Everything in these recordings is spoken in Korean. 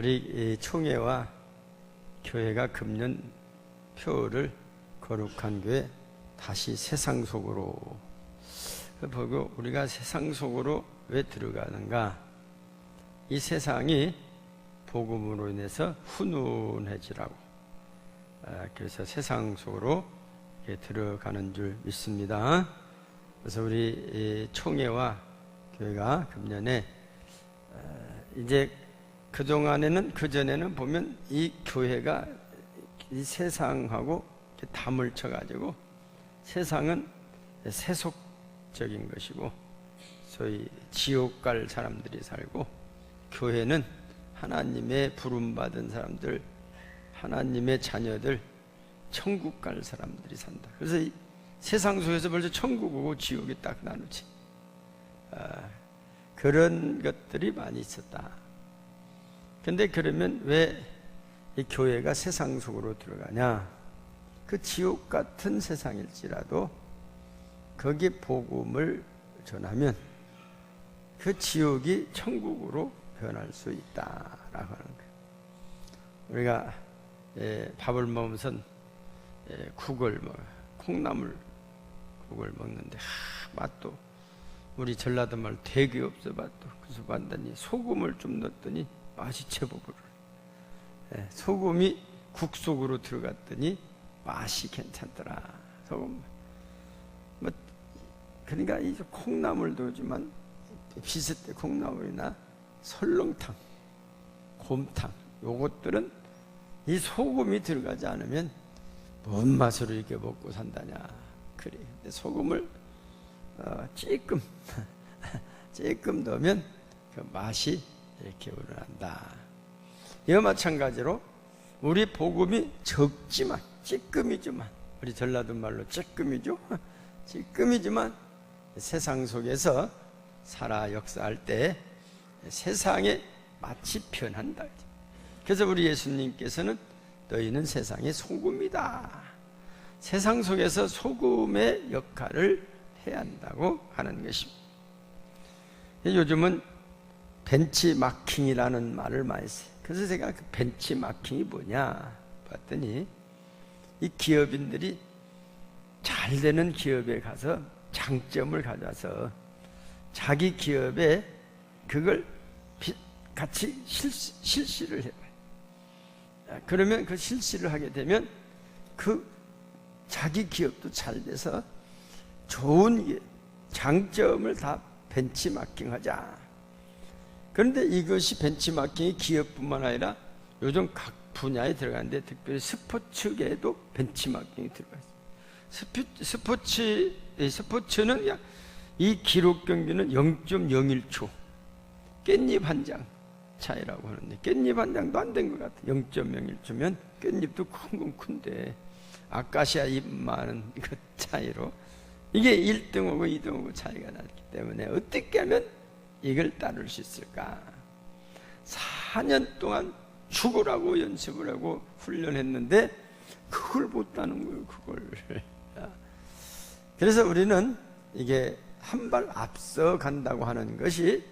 우리 총회와 교회가 금년 표를 거룩한 교회 다시 세상 속으로 보고, 우리가 세상 속으로 왜 들어가는가? 이 세상이 복음으로 인해서 훈훈해지라고, 그래서 세상 속으로 들어가는 줄 믿습니다. 그래서 우리 총회와 교회가 금년에 이제 그동안에는, 그전에는 보면 이 교회가 이 세상하고 담을 쳐가지고, 세상은 세속적인 것이고 소위 지옥 갈 사람들이 살고, 교회는 하나님의 부름받은 사람들, 하나님의 자녀들, 천국 갈 사람들이 산다. 그래서 이 세상 속에서 벌써 천국이고 지옥이 딱 나누지. 그런 것들이 많이 있었다. 근데 그러면 왜 이 교회가 세상 속으로 들어가냐? 그 지옥 같은 세상일지라도 거기에 복음을 전하면 그 지옥이 천국으로 변할 수 있다라고 하는 거예요. 우리가 밥을 먹으면서 국을 콩나물 국을 먹는데 맛도 우리 전라도 말 되게 없어 맛도. 그래서 봤더니 소금을 좀 넣었더니 맛이 제법으로, 소금이 국 속으로 들어갔더니 맛이 괜찮더라. 소금. 그러니까 이 콩나물도지만 비슷해. 콩나물이나 설렁탕, 곰탕, 요것들은 이 소금이 들어가지 않으면 뭔 맛으로 이렇게 먹고 산다냐. 그래. 근데 소금을 찔끔 넣으면 그 맛이 이렇게 우러난다. 이와 마찬가지로 우리 복음이 적지만, 찔끔이지만, 우리 전라도 말로 찔끔이죠. 찔끔이지만 세상 속에서 살아 역사할 때 세상에 마치 변한다. 그래서 우리 예수님께서는 너희는 세상의 소금이다. 세상 속에서 소금의 역할을 해야 한다고 하는 것입니다. 요즘은 벤치마킹이라는 말을 많이 써요. 그래서 제가 그 벤치마킹이 뭐냐 봤더니, 이 기업인들이 잘 되는 기업에 가서 장점을 가져와서 자기 기업에 그걸 같이 실시를 해봐요. 그러면 그 실시를 하게 되면 그 자기 기업도 잘 돼서 좋은 장점을 다 벤치마킹하자. 그런데 이것이 벤치마킹이 기업뿐만 아니라 요즘 각 분야에 들어가는데, 특별히 스포츠계에도 벤치마킹이 들어가 있어요. 스포츠는 이 기록 경기는 0.01초, 깻잎 한 장 차이라고 하는데, 깻잎 한 장도 안 된 것 같아. 0.01초면 깻잎도 큰 건 큰데 아카시아 잎 많은 그 차이로 이게 1등하고 2등하고 차이가 나기 때문에 어떻게 하면 이걸 따를 수 있을까? 4년 동안 죽으라고 연습을 하고 훈련했는데 그걸 못 따는 거예요. 그걸. 그래서 우리는 이게 한 발 앞서 간다고 하는 것이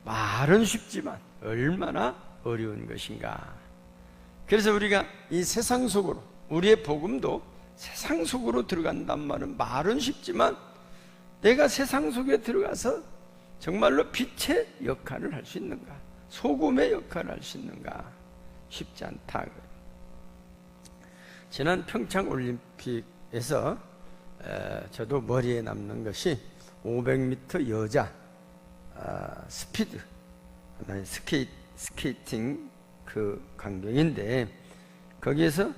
말은 쉽지만 얼마나 어려운 것인가. 그래서 우리가 이 세상 속으로, 우리의 복음도 세상 속으로 들어간단 말은 쉽지만 내가 세상 속에 들어가서 정말로 빛의 역할을 할 수 있는가, 소금의 역할을 할 수 있는가, 쉽지 않다. 지난 평창 올림픽에서 저도 머리에 남는 것이 500m 여자 스피드 스케이팅 그 강경인데, 거기에서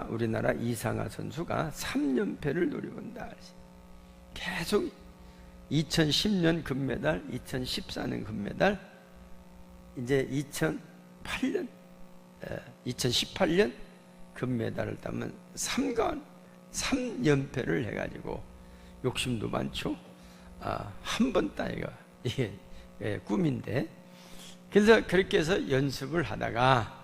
우리나라 이상하 선수가 3연패를 노리고 온다. 계속 2010년 금메달, 2014년 금메달, 이제 2018년 금메달을 따면 3연패를 해가지고 욕심도 많죠. 한 번 따기가 이게 꿈인데, 그래서 그렇게 해서 연습을 하다가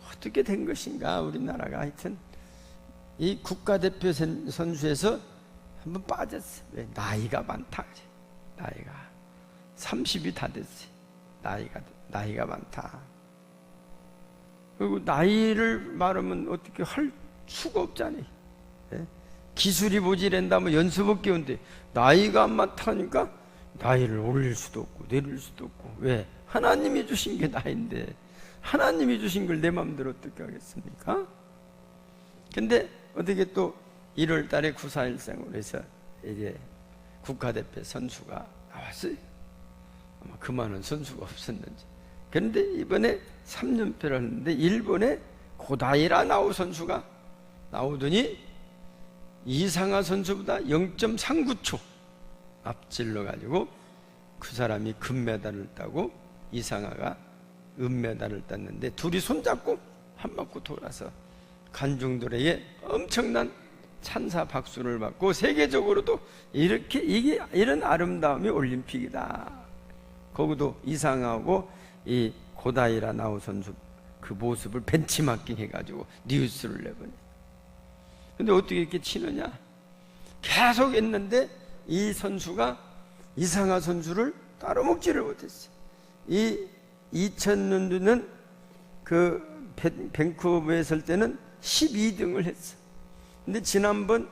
어떻게 된 것인가, 우리나라가 하여튼 이 국가대표 선수에서 한번 빠졌어. 왜? 나이가 많다. 나이가 30이 다 됐어. 나이가 나이가 많다. 그리고 나이를 말하면 어떻게 할 수가 없잖아요. 예? 기술이 모자란다면 연습밖에 없는데 나이가 많다니까 나이를 올릴 수도 없고 내릴 수도 없고. 왜? 하나님이 주신 게 나이인데 하나님이 주신 걸 내 마음대로 어떻게 하겠습니까? 근데 어떻게 또 1월 달에 9.4.1생으로 해서 이제 국가대표 선수가 나왔어요. 아마 그만한 선수가 없었는지. 그런데 이번에 3연패를 했는데 일본의 고다이라 나우 선수가 나오더니 이상하 선수보다 0.39초 앞질러 가지고 그 사람이 금메달을 따고 이상하가 은메달을 땄는데 둘이 손잡고 한 바퀴 돌아서 관중들에게 엄청난 찬사 박수를 받고 세계적으로도 이렇게 이런 아름다움이 올림픽이다. 거기도 이상하고 이 고다이라 나우 선수 그 모습을 벤치마킹 해가지고 뉴스를 내보내. 근데 어떻게 이렇게 치느냐? 계속 했는데 이 선수가 이상하 선수를 따로 먹지를 못했어요. 이 2000년도는 그 밴쿠버에 설 때는 12등을 했어. 근데 지난번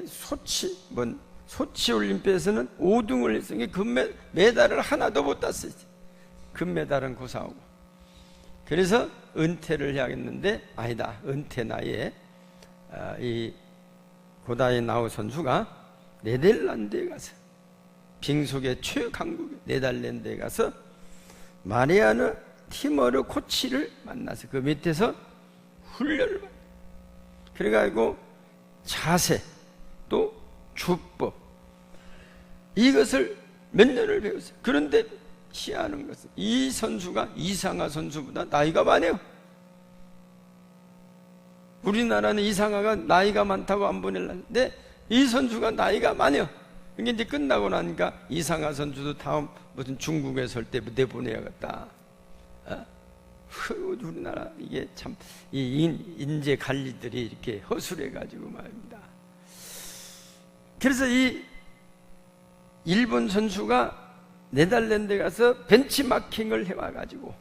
소치 올림픽에서는 5등을 했으니 금메달을 하나도 못 땄어요. 금메달은 고사하고. 그래서 은퇴를 해야겠는데 아니다. 은퇴 나이에 이 고다이 나우 선수가 네덜란드에 가서 빙속의 최강국 네덜란드에 가서 마리아느 티머르 코치를 만나서 그 밑에서 훈련을 받아요. 그래가지고 자세 또 주법 이것을 몇 년을 배웠어요. 그런데 희한한 것은 이 선수가 이상하 선수보다 나이가 많아요. 우리나라는 이상하가 나이가 많다고 안 보내려는데 이 선수가 나이가 많아요. 이게 이제 끝나고 나니까 이상하 선수도 다음 무슨 중국에 설 때 내보내야겠다. 우리나라 이게 참 이 인재 관리들이 이렇게 허술해가지고 말입니다. 그래서 이 일본 선수가 네덜란드에 가서 벤치마킹을 해와가지고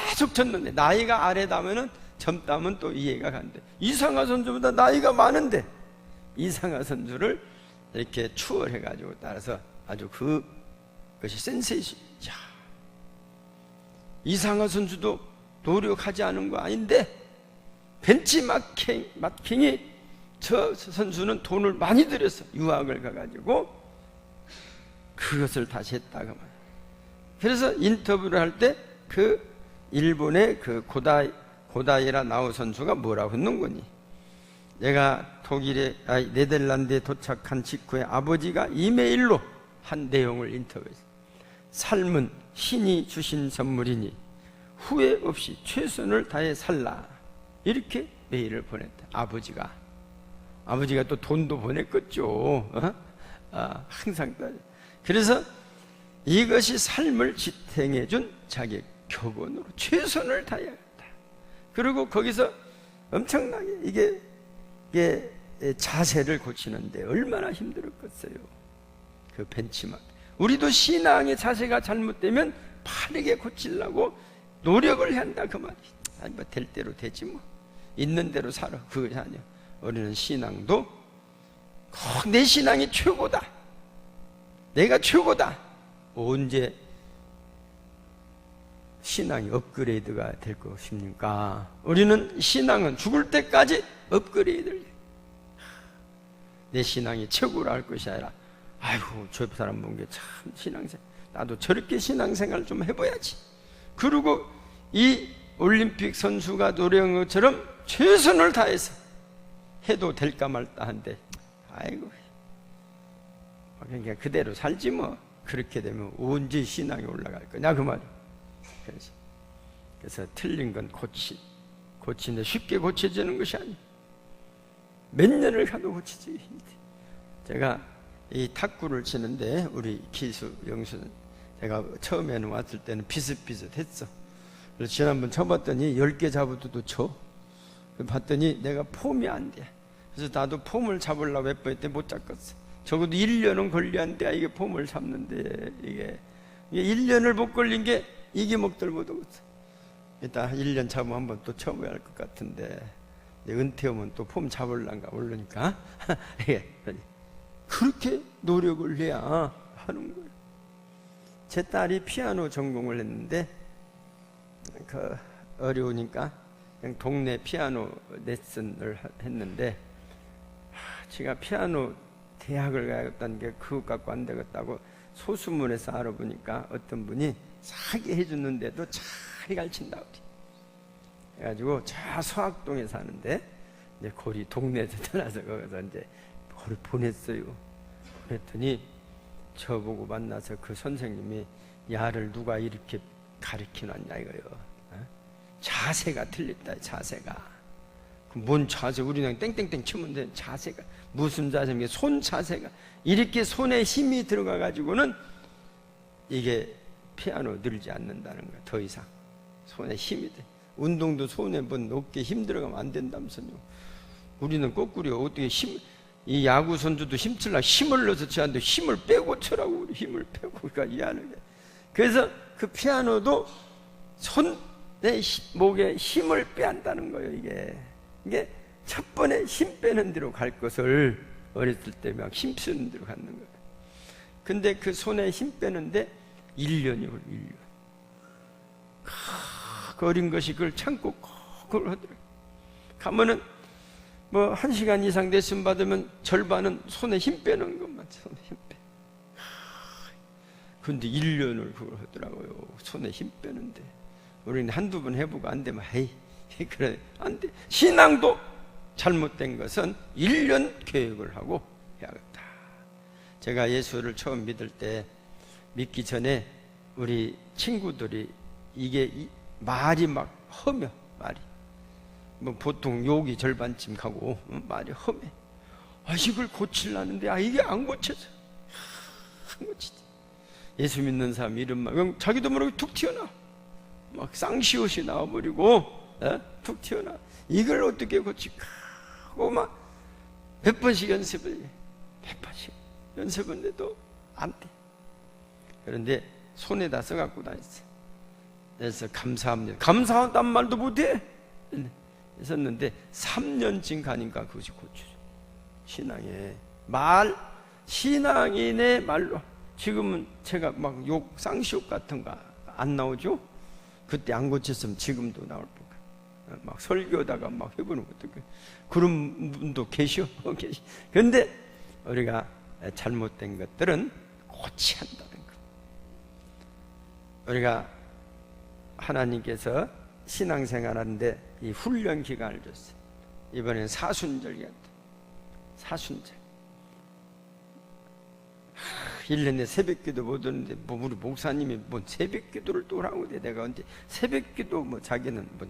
계속 쳤는데 나이가 아래다면은 젊다면 또 이해가 간대. 이상하 선수보다 나이가 많은데 이상하 선수를 이렇게 추월해가지고 따라서 아주 그것이 센세이션. 이상하 선수도 노력하지 않은 거 아닌데 벤치마킹이 저 선수는 돈을 많이 들였어. 유학을 가가지고 그것을 다시 했다고 말이야. 그래서 인터뷰를 할 때 그 일본의 그 고다이라 나우 선수가 뭐라고 했는 거니? 내가 네덜란드에 도착한 직후에 아버지가 이메일로 한 내용을 인터뷰했어. 삶은 신이 주신 선물이니 후회 없이 최선을 다해 살라. 이렇게 메일을 보냈다. 아버지가 또 돈도 보냈겠죠. 항상. 그래서 이것이 삶을 지탱해준 자기 격언으로 최선을 다해야겠다. 그리고 거기서 엄청나게 이게 자세를 고치는데 얼마나 힘들었겠어요. 그 벤치마크. 우리도 신앙의 자세가 잘못되면 빠르게 고치려고 노력을 해야 한다 그 말이지. 아니 뭐 될 대로 되지 뭐. 있는 대로 살아. 그것이 아니야. 우리는 신앙도 꼭 내 신앙이 최고다. 내가 최고다. 언제 신앙이 업그레이드가 될 것입니까? 우리는 신앙은 죽을 때까지 업그레이드를 해. 내 신앙이 최고로 할 것이 아니라 아이고 저 사람 본 게 참 신앙생활 나도 저렇게 신앙생활 좀 해봐야지. 그리고 이 올림픽 선수가 노력한 것처럼 최선을 다해서 해도 될까 말까 한데 아이고 그러니까 그대로 살지 뭐. 그렇게 되면 언제 신앙이 올라갈 거냐 그 말이에요. 그래서 틀린 건 고치는데 쉽게 고쳐지는 것이 아니에요. 몇 년을 가도 고치지 힘들어요. 제가 이 탁구를 치는데 우리 기수 영수는 제가 처음에는 왔을 때는 비슷비슷했어. 그래서 지난번 쳐봤더니 10개 잡아도 쳐. 봤더니 내가 폼이 안 돼. 그래서 나도 폼을 잡으려고 몇 번 했더니 못 잡겠어. 적어도 1년은 걸려야 한데 이게 폼을 잡는데 이게 1년을 못 걸린 게 이기먹들 못하겠어. 이따 1년 잡으면 한번 또 쳐봐야 할 것 같은데, 은퇴하면 또 폼 잡을란가 모르니까. 그렇게 노력을 해야 하는 거예요. 제 딸이 피아노 전공을 했는데, 어려우니까 그냥 동네 피아노 레슨을 했는데, 제가 피아노 대학을 가야겠다는 게 그것 갖고 안 되겠다고 소수문에서 알아보니까 어떤 분이 사게 해줬는데도 잘 가르친다 그래. 그래가지고 저 서학동에 사는데, 이제 거리 동네에서 떠나서 거기서 이제 거기 보냈어요. 그랬더니 저보고 만나서 그 선생님이, 야를 누가 이렇게 가르쳐놨냐 이거요. 자세가 틀렸다. 자세가. 뭔 자세? 우리는 땡땡땡 치면 돼. 자세가 무슨 자세입니까? 손 자세가 이렇게 손에 힘이 들어가 가지고는 이게 피아노 늘지 않는다는 거야. 더 이상 손에 힘이 돼. 운동도 손에 뭐 어깨 힘 들어가면 안 된다면서요. 우리는 거꾸로 어떻게 이 야구 선수도 힘쓰려고 힘을 넣어서 치는데 힘을 빼고 치라고. 우리 힘을 빼고 우리가 이해하는 게. 그래서 그 피아노도 손에 목에 힘을 빼한다는 거예요. 이게 첫 번에 힘 빼는 대로 갈 것을 어렸을 때 막 힘 쓰는 대로 가는 거예요. 근데 그 손에 힘 빼는데 1년이 걸려. 1년. 그 어린 것이 그걸 참고 그걸 하더라고요. 가면은 뭐 1시간 이상 레슨 받으면 절반은 손에 힘 빼는 것만. 손에 힘 빼. 근데 1년을 그걸 하더라고요. 손에 힘 빼는데. 우리는 한두 번 해보고 안 되면 헤이 그래 안 돼. 신앙도 잘못된 것은 1년 계획을 하고 해야겠다. 제가 예수를 처음 믿을 때, 믿기 전에 우리 친구들이 이게 말이 막 험해. 말이 뭐 보통 욕이 절반쯤 가고 말이 험해. 이걸 고치려는데 이게 안 고쳐져. 안 고치지. 예수 믿는 사람 이런 말 그냥 자기도 모르게 툭 튀어나와. 막 쌍시옷이 나와버리고 툭 튀어나와. 이걸 어떻게 고칠까 하고 막 몇 번씩 연습을 해. 100번씩 연습했는데도 안 돼. 그런데 손에다 써갖고 다녔어요. 그래서 감사합니다. 감사하단 말도 못해. 했었는데 3년쯤 가니까 그것이 고쳐져. 신앙의 말, 신앙인의 말로. 지금은 제가 막 욕, 쌍시욕 같은 거 안 나오죠? 그때 안 고쳤으면 지금도 나올 거야. 막 설교다가 막 해보는 것도 그런 분도 계셔. 그런데 우리가 잘못된 것들은 고쳐야 한다는 거. 우리가 하나님께서 신앙생활하는데 이 훈련 기간을 줬어요. 이번엔 사순절이었다. 사순절. 1년에 새벽기도 못 오는데 뭐 우리 목사님이 뭔 새벽기도를 또 하라고 돼. 내가 언제 새벽기도 뭐 자기는 뭐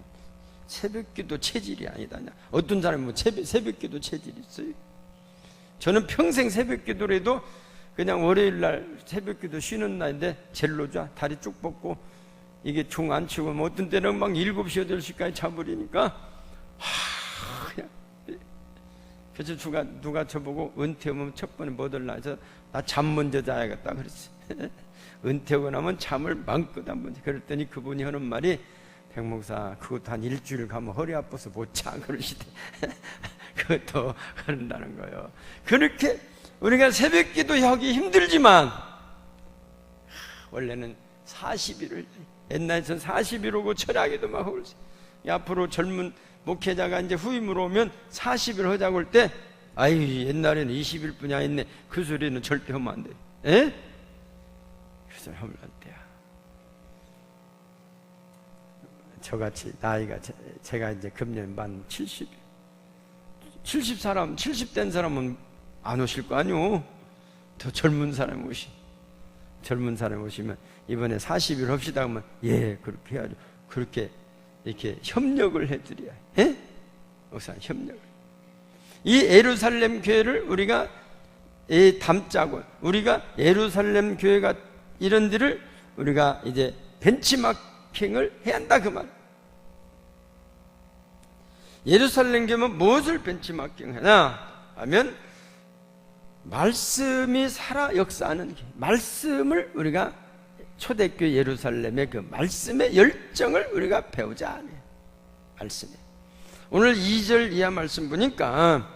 새벽기도 체질이 아니다냐. 어떤 사람이 뭐 새벽기도 체질이 있어요. 저는 평생 새벽기도를 해도 그냥 월요일날 새벽기도 쉬는 날인데 젤로자 다리 쭉 뻗고 이게 종 안 치고 뭐 어떤 때는 막 7시 8시까지 자버리니까 그냥. 그래서 누가 저보고 은퇴하면 첫 번에 뭐 들라 해서 나 잠 먼저 자야겠다 그랬어. 은퇴하고 나면 잠을 마음껏 한번. 그랬더니 그분이 하는 말이, 백목사 그것도 한 일주일 가면 허리 아파서 못 자 그러시대. 그것도 그런다는 거예요. 그렇게 우리가 새벽기도 하기 힘들지만 원래는 40일을, 옛날에는 40일 오고 철학에도 막 하고, 앞으로 젊은 목회자가 이제 후임으로 오면 40일 하자고 할 때, 아유 옛날에는 20일뿐이 아니네, 그 소리는 절대 하면 안 돼. 에? 그 소리 하면 안 돼요. 저같이 나이가, 제가 이제 금년 만 70, 70된 사람은 안 오실 거 아니오. 더 젊은 사람 오시면 이번에 40일 합시다 하면, 예 그렇게 해야죠. 그렇게 이렇게 협력을 해드려야 해. 우선 협력을. 이 예루살렘 교회를 우리가 담자고, 우리가 예루살렘 교회가 이런 데를 우리가 이제 벤치마킹을 해야 한다 그 말. 예루살렘 교회는 무엇을 벤치마킹하냐 하면, 말씀이 살아 역사하는 교회, 말씀을 우리가 초대교회 예루살렘의 그 말씀의 열정을 우리가 배우자. 말씀에. 오늘 2절 이하 말씀 보니까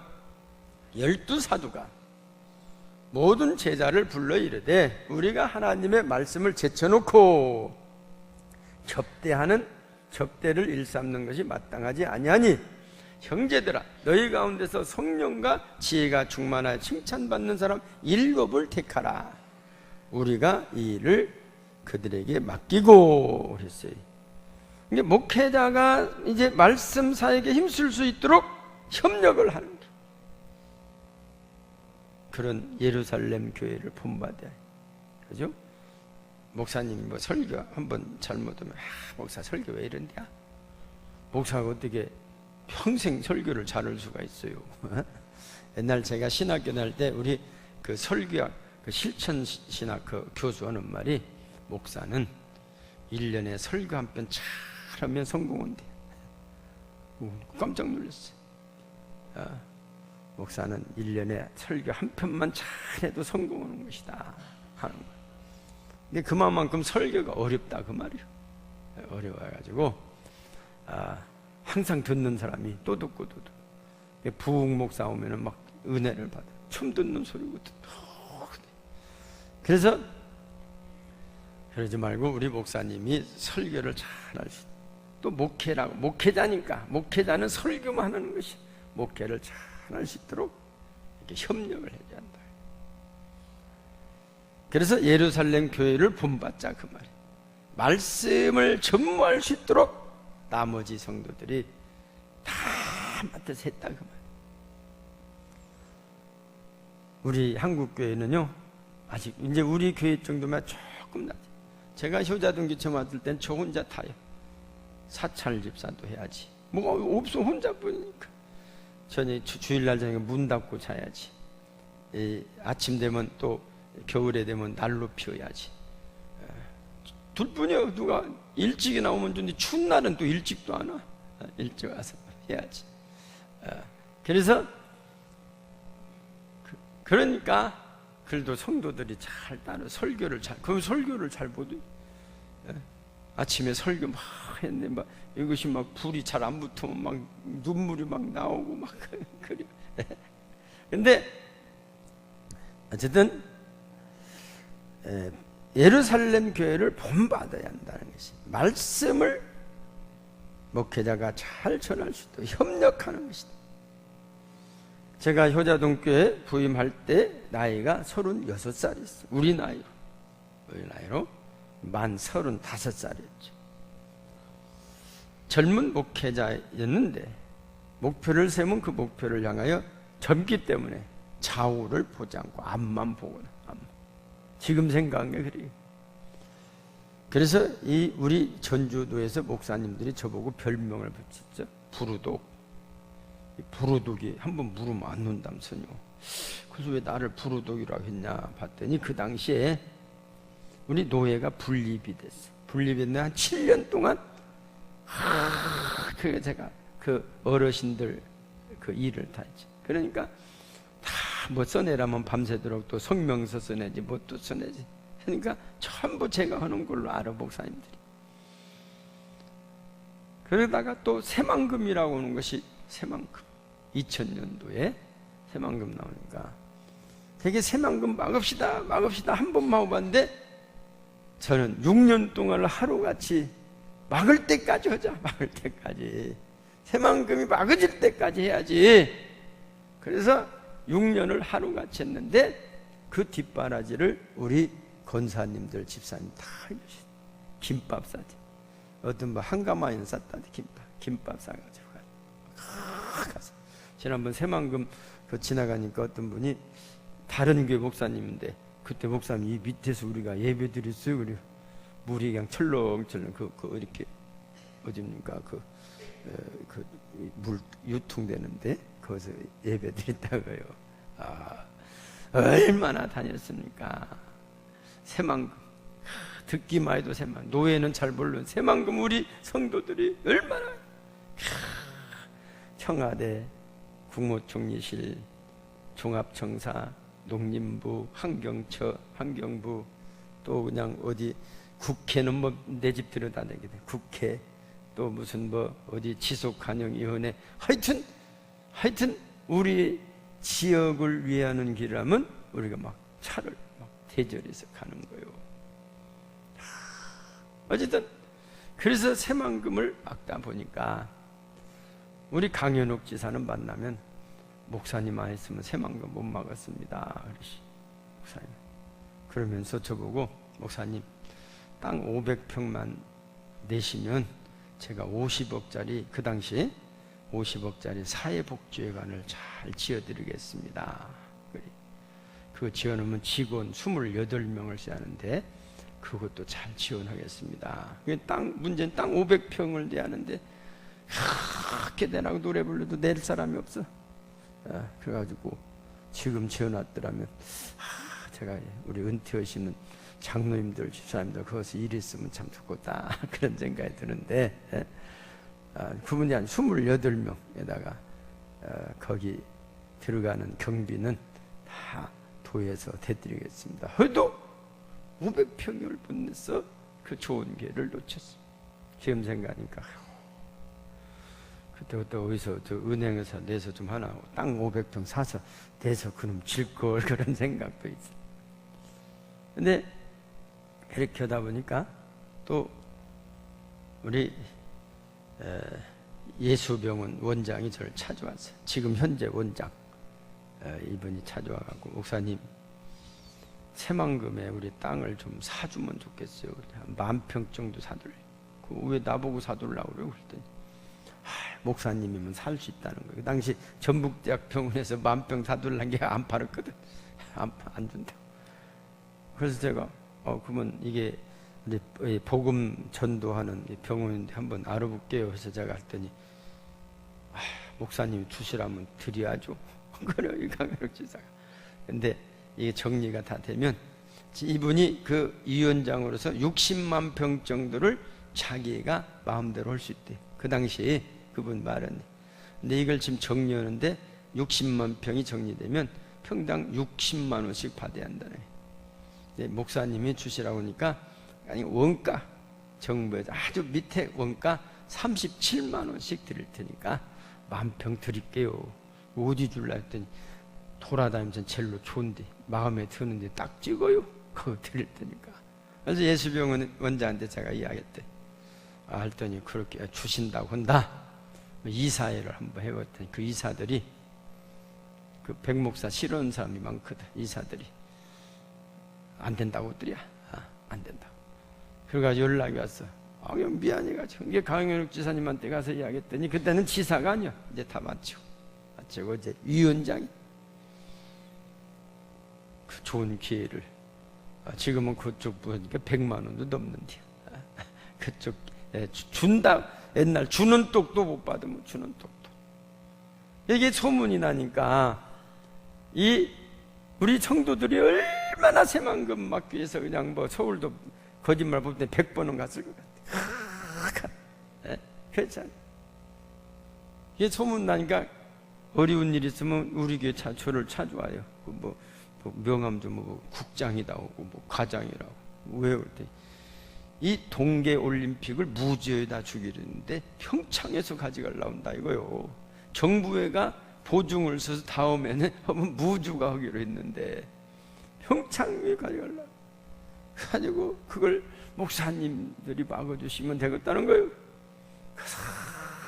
12사도가 모든 제자를 불러 이르되 우리가 하나님의 말씀을 제쳐놓고 접대하는 접대를 일삼는 것이 마땅하지 아니하니 형제들아 너희 가운데서 성령과 지혜가 충만하여 칭찬받는 사람 7을 택하라. 우리가 이 일을 그들에게 맡기고 그랬어요. 이게 목회자가 이제 말씀 사역에 힘쓸 수 있도록 협력을 하는 게 그런 예루살렘 교회를 본받아야 해요. 그죠? 목사님이 뭐 설교 한번 잘못하면 목사 설교 왜 이런데야? 목사가 어떻게 평생 설교를 잘할 수가 있어요? 옛날 제가 신학교 다닐 때 우리 그 설교학 그 실천신학 그 교수 하는 말이 목사는 1년에 설교 한 편 잘하면 성공한대. 깜짝 놀랐어요. 목사는 1년에 설교 한 편만 잘해도 성공하는 것이다 하는 거예요. 근데 그만큼 설교가 어렵다 그 말이에요. 어려워가지고 항상 듣는 사람이 또 듣고 또 듣고 부흥 목사 오면은 막 은혜를 받아. 처음 듣는 소리고 듣고. 그래서 그러지 말고 우리 목사님이 설교를 잘할 수 있다. 또 목회라고 목회자니까 목회자는 설교만 하는 것이 목회를 잘할 수 있도록 이렇게 협력을 해야 한다. 그래서 예루살렘 교회를 본받자 그 말이에요. 말씀을 전무할 수 있도록 나머지 성도들이 다 맡아서 했다 그 말이에요. 우리 한국 교회는요 아직 이제 우리 교회 정도면 조금 나죠. 제가 효자동기 처음 왔을 땐 저 혼자 타요. 사찰 집사도 해야지. 뭐 없어 혼자 보니까. 저녁 주일날 저녁에 문 닫고 자야지. 아침 되면 또 겨울에 되면 난로 피워야지. 둘뿐이요. 누가 일찍이 나오면 좋은데 추운 날은 또 일찍도 안 와. 일찍 와서 해야지. 그래서 그러니까 그래도 성도들이 잘 따라 설교를 잘, 그럼 설교를 잘 보도. 아침에 설교 막 했는데 막 이것이 막 불이 잘 안 붙으면 막 눈물이 막 나오고 막 그래. 근데 어쨌든 예루살렘 교회를 본받아야 한다는 것이 말씀을 목회자가 잘 전할 수 있도록 협력하는 것이다. 제가 효자동교회 부임할 때 나이가 36살이었어요. 우리 나이로 만 35살이었죠. 젊은 목회자였는데 목표를 세우면 그 목표를 향하여 젊기 때문에 좌우를 보지 않고 앞만 보거나 지금 생각한 게 그래요. 그래서 이 우리 전주도에서 목사님들이 저보고 별명을 붙였죠. 부르독. 부르독이 한번 물으면 안 논다면서요. 그래서 왜 나를 부르독이라고 했냐 봤더니 그 당시에 우리 노예가 분립이 됐어요. 분립이 됐는데 한 7년 동안 그 제가 그 어르신들 그 일을 다 했지. 그러니까 다 뭐 써내라면 밤새도록 또 성명서 써내지 뭐 또 써내지. 그러니까 전부 제가 하는 걸로 알아 목사님들이. 그러다가 또 새만금이라고 하는 것이 새만금 2000년도에 새만금 나오니까 되게 새만금 막읍시다 한 번 막아봤는데 저는 6년 동안 하루같이 막을 때까지 하자. 막을 때까지 새만금이 막아질 때까지 해야지. 그래서 6년을 하루같이 했는데 그 뒷바라지를 우리 권사님들 집사님 다 해주시죠. 김밥 싸지. 어떤 뭐 한가마에는 쌌다는데 김밥 싸가지고 가서 지난번 새만금 그 지나가니까 어떤 분이 다른 교회 목사님인데 그때 목사님 이 밑에서 우리가 예배 드렸어요. 그래요. 물이 그냥 철렁철렁 그 이렇게 어딥니까 그 물 유통되는데 거기서 예배 드렸다고요. 얼마나 다녔습니까? 새만금 듣기만 해도 새만금. 노예는 잘 모르는 새만금 우리 성도들이 얼마나 청와대 국무총리실 종합청사 농림부 환경부 또 그냥 어디 국회는 뭐 내 집 들여다니게 돼. 국회 또 무슨 뭐 어디 지속환영위원회 하여튼 우리 지역을 위하는 길이라면 우리가 막 차를 막 대절해서 가는 거예요. 어쨌든 그래서 새만금을 막다 보니까 우리 강현옥 지사는 만나면 목사님 안 했으면 새만금 못 막았습니다. 목사님. 그러면서 저보고 목사님 땅 500평만 내시면 제가 50억짜리 그 당시에 50억짜리 사회복지회관을 잘 지어드리겠습니다. 그거 지어놓으면 직원 28명을 써야 하는데 그것도 잘 지원하겠습니다. 문제는 땅 500평을 내야 하는데 그렇게 내라고 노래 불러도 낼 사람이 없어. 그래가지고 지금 지어놨더라면 제가 우리 은퇴하시는 장로님들 집사님들 거기서 일했으면 참 좋겠다 그런 생각이 드는데 그분이 한 28명에다가 거기 들어가는 경비는 다 도에서 대드리겠습니다. 그래도 500평을 분내서 그 좋은 기회를 놓쳤어. 지금 생각하니까 그때부터 어디서 저 은행에서 내서 좀 하나 땅 500평 사서 내서 그놈 질걸 그런 생각도 있어. 근데 이렇게 하다 보니까 또 우리 예수병원 원장이 저를 찾아왔어요. 지금 현재 원장 이분이 찾아와갖고 목사님 새만금에 우리 땅을 좀 사주면 좋겠어요. 한 10,000평 정도 사둘래. 왜 나보고 사둘라고 그래요? 그랬더니 목사님이면 살 수 있다는 거예요. 그 당시 전북대학병원에서 10,000평 사둘란 게 안 팔았거든. 안 준다고. 그래서 제가 그러면 이게 우리 복음 전도하는 병원인데 한번 알아볼게요. 해서 제가 했더니 목사님이 주시라면 드려야죠. 그래요, 이 강현옥 지사가. 근데 이게 정리가 다 되면 이분이 그 위원장으로서 60만 평 정도를 자기가 마음대로 할 수 있대. 그 당시에 그분 말은. 근데 이걸 지금 정리하는데 60만 평이 정리되면 평당 60만 원씩 받아야 한다네. 목사님이 주시라고 하니까 아니 원가 정부에서 아주 밑에 원가 37만 원씩 드릴 테니까 10,000평 드릴게요. 어디 줄라 했더니 돌아다니면서 젤로 좋은데 마음에 드는데 딱 찍어요. 그거 드릴 테니까. 그래서 예수병원 원장한테 제가 이야기했대. 했더니 그렇게 주신다고 한다. 이사회를 한번 해봤더니 그 이사들이 그 백목사 싫어하는 사람이 많거든. 이사들이 안 된다고 드려. 안 된다고. 그래가지고 연락이 왔어. 그냥 미안해가지고 이게 강현옥 지사님한테 가서 이야기했더니 그때는 지사가 아니야. 이제 다 마치고 이제 위원장이 그 좋은 기회를 지금은 그쪽 보니까 100만 원도 넘는데 그쪽 준다. 옛날 주는 똑도 못 받으면 주는 똑도. 이게 소문이 나니까 우리 성도들이 얼마나 새만금 막기 위해서 그냥 뭐 서울도 거짓말 볼 때 100번은 갔을 것 같아. 그렇잖아. 이게 소문 나니까 어려운 일 있으면 우리 교회 저를 찾아와요. 뭐 명함 좀 뭐 국장이다 오고 뭐 과장이라고. 왜 그랬더니 이 동계올림픽을 무주에다 주기로 했는데 평창에서 가져가려고 한다 이거요. 정부회가 보증을 써서 다음에는 무주가 하기로 했는데 평창에 가져가려고. 가지고 그걸 목사님들이 막아주시면 되겠다는 거예요.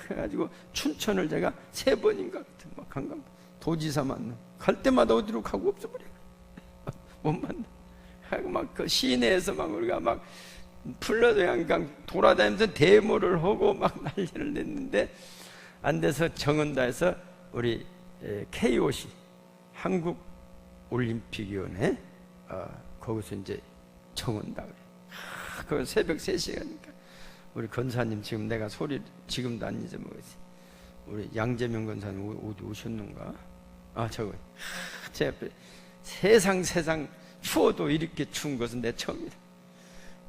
그래가지고 춘천을 제가 3번인가 막 간감 도지사 만나 갈 때마다 어디로 가고 없어버려. 못 만나. 하고 막 그 시내에서 막 우리가 막 풀러서 그냥 돌아다니면서 데모를 하고 막 난리를 냈는데 안 돼서 정은다에서 우리 KOC 한국올림픽위원회 거기서 이제 정은다 그래. 그 새벽 3시에 가니까 우리 권사님 지금 내가 소리 지금도 안 잊어먹었지. 우리 양재명 권사님 어디 오셨는가? 저거 제 옆에 세상 추워도 이렇게 추운 것은 내 처음이다.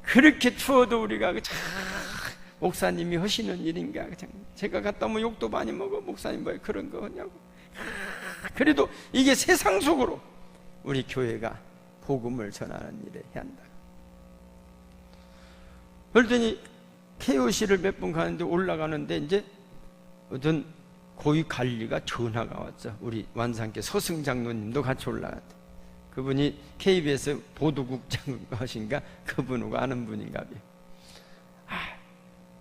그렇게 추워도 우리가 목사님이 하시는 일인가? 제가 갔다 오면 욕도 많이 먹어. 목사님 뭐 그런 거 하냐고. 그래도 이게 세상 속으로 우리 교회가 복음을 전하는 일에 해야 한다. 그랬더니 KOC를 몇 번 가는데 올라가는데 이제 어떤 고위 관리가 전화가 왔죠. 우리 완산께 서승 장로님도 같이 올라갔대. 그분이 KBS 보도국장하신가 그분하고 아는 분인가 봐요.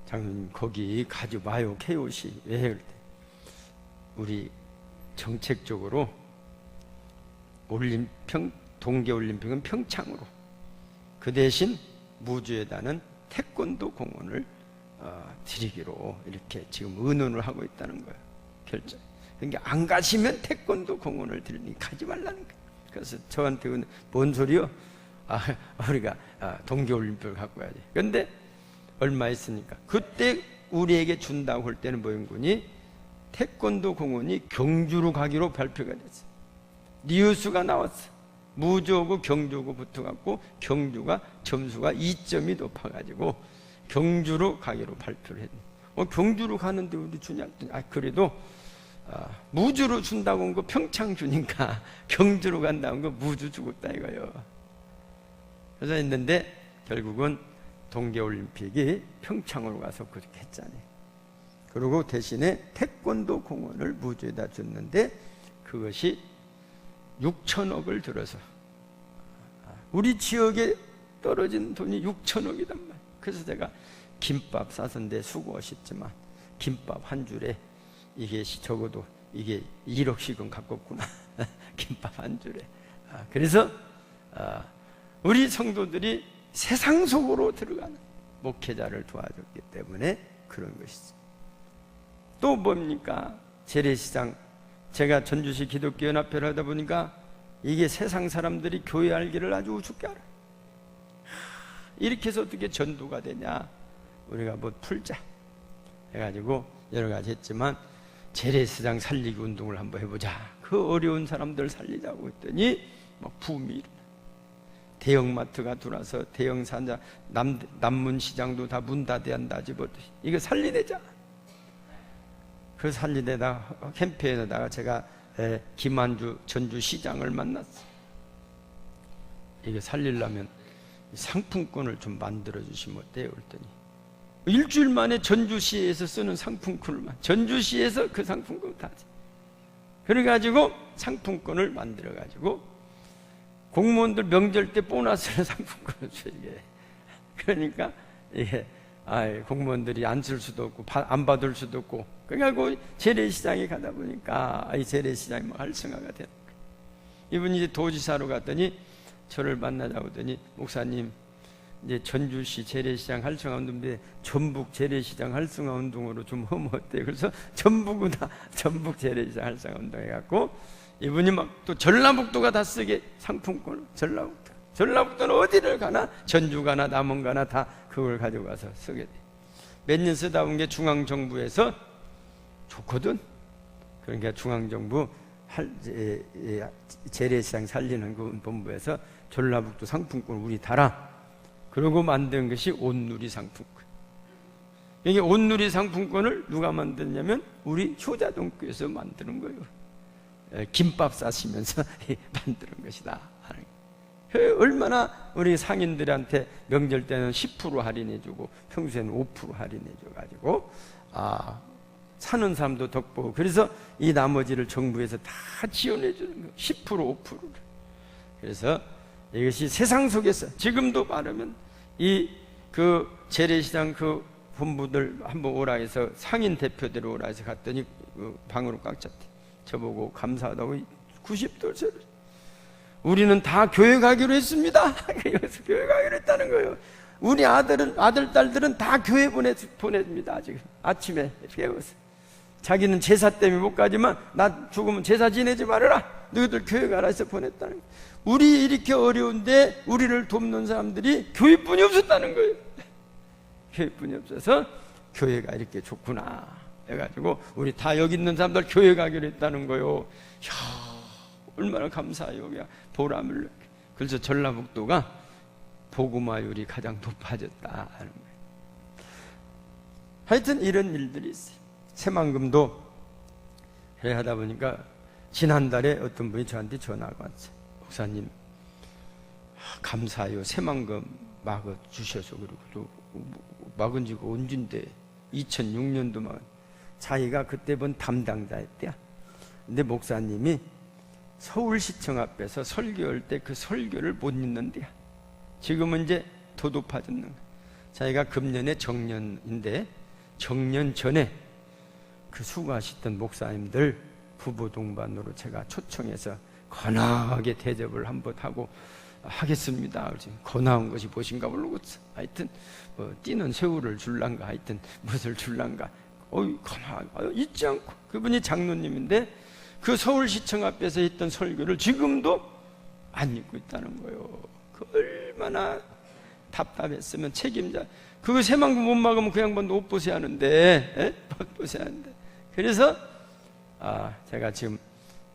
장로님 거기 가지 마요. KOC 왜 그럴 때 우리 정책적으로 동계올림픽은 평창으로, 그 대신 무주에다는 태권도 공원을 드리기로 이렇게 지금 의논을 하고 있다는 거예요. 결정. 그러니까 안 가시면 태권도 공원을 드리니 가지 말라는 거예요. 그래서 저한테 뭔 소리요? 우리가 동계올림픽을 갖고 가야지. 그런데 얼마 있으니까 그때 우리에게 준다고 할 때는 모형군이 태권도 공원이 경주로 가기로 발표가 됐어요. 뉴스가 나왔어. 무주하고 경주하고 붙어갖고 경주가 점수가 2점이 높아가지고 경주로 가기로 발표를 했네. 경주로 가는데 우리 주냐? 그래도 무주로 준다고 한 거 평창 주니까 경주로 간다고 한 거 무주 주겠다 이거요. 그래서 했는데 결국은 동계올림픽이 평창으로 가서 그렇게 했잖아요. 그리고 대신에 태권도 공원을 무주에다 줬는데 그것이 6천억을 들어서 우리 지역에 떨어진 돈이 6천억이단 말이에요. 그래서 제가 김밥 싸선데 수고하셨지만 김밥 한 줄에 이게 적어도 이게 1억씩은 갖겠구나. 김밥 한 줄에. 그래서 우리 성도들이 세상 속으로 들어가는 목회자를 도와줬기 때문에 그런 것이죠. 또 뭡니까? 재래시장. 제가 전주시 기독교연합회를 하다 보니까 이게 세상 사람들이 교회 알기를 아주 우습게 알아요. 이렇게 해서 어떻게 전도가 되냐, 우리가 뭐 풀자 해가지고 여러 가지 했지만 재래시장 살리기 운동을 한번 해보자. 그 어려운 사람들 살리자고 했더니 막 붐이 일어나. 대형마트가 들어와서 대형산자 남문시장도 다 문 닫아야 한다 집어듯이 이거 살리내자. 그 살리내다 캠페인에다가 제가 김한주 전주시장을 만났어요. 이게 살리려면 상품권을 좀 만들어 주시면 어때요? 그랬더니 일주일 만에 전주시에서 쓰는 상품권을 전주시에서 그 상품권을 다 하지. 그래가지고 상품권을 만들어가지고 공무원들 명절 때 보너스를 상품권을 줘야. 그러니까 이게 공무원들이 안 쓸 수도 없고 안 받을 수도 없고, 그래가지고 재래시장에 가다 보니까 이 재래시장이 막 활성화가 되는 거예요. 이분이 이제 도지사로 갔더니 저를 만나자고 하더니 목사님 이제 전주시 재래시장 활성화 운동인데 전북 재래시장 활성화 운동으로 좀 하면 어때요? 그래서 전북은 다 전북 재래시장 활성화 운동 해갖고 이분이 막 또 전라북도가 다 쓰게 상품권을 전라북도는 어디를 가나 전주 가나 남원 가나 다 그걸 가지고 가서 쓰게 돼. 몇 년 쓰다 본 게 중앙정부에서 좋거든. 그러니까 중앙정부 재래시장 살리는 그 본부에서 전라북도 상품권 우리 달아. 그러고 만든 것이 온누리 상품권. 이게 온누리 상품권을 누가 만드냐면 우리 효자동교에서 만드는 거예요. 김밥 싸시면서 만드는 것이다. 얼마나 우리 상인들한테 명절 때는 10% 할인해주고 평소에는 5% 할인해줘가지고 사는 사람도 덕보고, 그래서 이 나머지를 정부에서 다 지원해주는 거예요. 10% 5%를. 그래서 이것이 세상 속에서 지금도 말하면 그 재래시장 그 본부들 한번 오라 해서 상인 대표들 오라 해서 갔더니 그 방으로 꽉 찼대. 저보고 감사하다고 90도를 우리는 다 교회 가기로 했습니다. 여기서 교회 가기로 했다는 거예요. 우리 아들, 딸들은 다 교회 보냅니다. 지금 아침에 깨워서. 자기는 제사 때문에 못 가지만 나 죽으면 제사 지내지 말아라. 너희들 교회 가라 해서 보냈다는 거예요. 우리 이렇게 어려운데 우리를 돕는 사람들이 교회뿐이 없었다는 거예요. 교회뿐이 없어서 교회가 이렇게 좋구나 해가지고 우리 다 여기 있는 사람들 교회 가기로 했다는 거예요. 얼마나 감사해요. 그냥 보람을 느껴. 그래서 전라북도가 복음화율이 가장 높아졌다 하는 거예요. 하여튼 이런 일들이 있어요. 새만금도 하다 보니까 지난달에 어떤 분이 저한테 전화가 왔어요. 목사님 감사해요. 새만금 막아 주셔서, 그리고 또 막은 지가 언젠데 2006년도 막 자기가 그때 본 담당자였대요. 근데 목사님이 서울시청 앞에서 설교할 때 그 설교를 못 읽는데요. 지금은 이제 더 높아졌는 거예요. 자기가 금년에 정년인데 정년 전에 그 수고하셨던 목사님들 부부 동반으로 제가 초청해서 건하게 대접을 한번 하고 하겠습니다. 건하은 것이 무엇인가 모르고 하여튼 뭐 뛰는 새우를 줄란가 하여튼 무엇을 줄란가 건하게 잊지 않고, 그분이 장로님인데 그 서울시청 앞에서 했던 설교를 지금도 안 읽고 있다는 거예요. 그 얼마나 답답했으면 책임자, 그거 새만금 못 막으면 그 양반도 옷 벗어야 하는데, 옷 벗어야 하는데. 그래서 제가 지금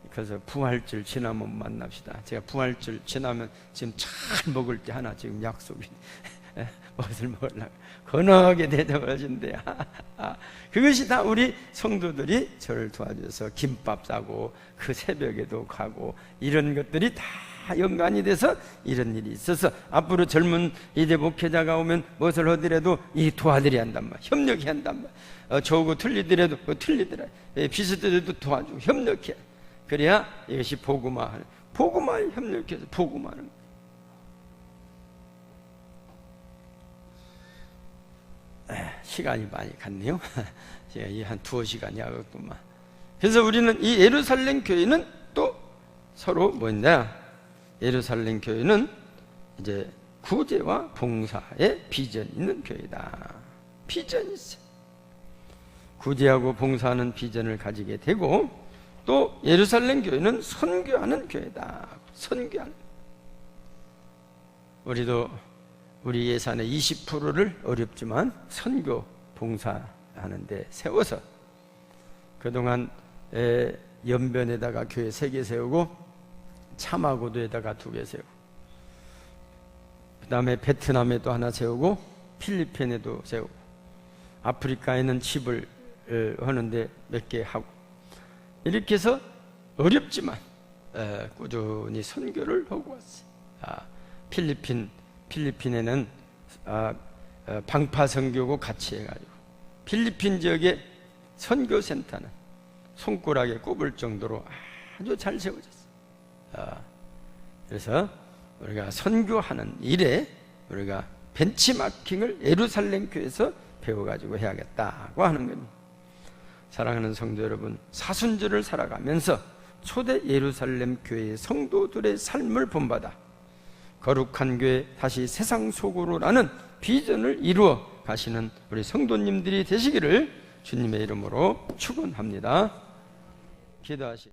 그래서 부활절 지나면 만납시다. 제가 부활절 지나면 지금 잘 먹을 때 하나 지금 약속이 무엇을 먹으려고 건하게 대접을 하신대요. 그것이 다 우리 성도들이 저를 도와줘서 김밥 싸고 그 새벽에도 가고 이런 것들이 다 연관이 돼서 이런 일이 있어서 앞으로 젊은 이대 목회자가 오면 무엇을 하더라도 이 도와드려야 한단 말이야. 협력해야 한단 말이야. 저거 틀리더라도 틀리더라. 비슷하더라도 도와주고 협력해. 그래야 이것이 복음화에 협력해서 복음화하는 거예요. 시간이 많이 갔네요. 제가 한 2시간이 하겠구만. 그래서 우리는 이 예루살렘 교회는 또 서로 뭐냐? 예루살렘 교회는 이제 구제와 봉사의 비전이 있는 교회다. 비전이 있어요. 구제하고 봉사하는 비전을 가지게 되고, 또 예루살렘 교회는 선교하는 교회다. 선교하는. 우리도 우리 예산의 20%를 어렵지만 선교 봉사하는데 세워서, 그동안 연변에다가 교회 3개 세우고 차마고도에다가 2개 세우고, 그 다음에 베트남에도 하나 세우고 필리핀에도 세우고, 아프리카에는 집을 하는데 몇 개 하고, 이렇게 해서 어렵지만 꾸준히 선교를 하고 왔어요. 필리핀에는 방파 선교고 같이 해가지고 필리핀 지역의 선교센터는 손가락에 꼽을 정도로 아주 잘 세워졌어요. 그래서 우리가 선교하는 일에 우리가 벤치마킹을 예루살렘 교회에서 배워가지고 해야겠다고 하는 겁니다. 사랑하는 성도 여러분, 사순절을 살아가면서 초대 예루살렘 교회의 성도들의 삶을 본받아 거룩한 교회 다시 세상 속으로라는 비전을 이루어 가시는 우리 성도님들이 되시기를 주님의 이름으로 축원합니다. 기도하시.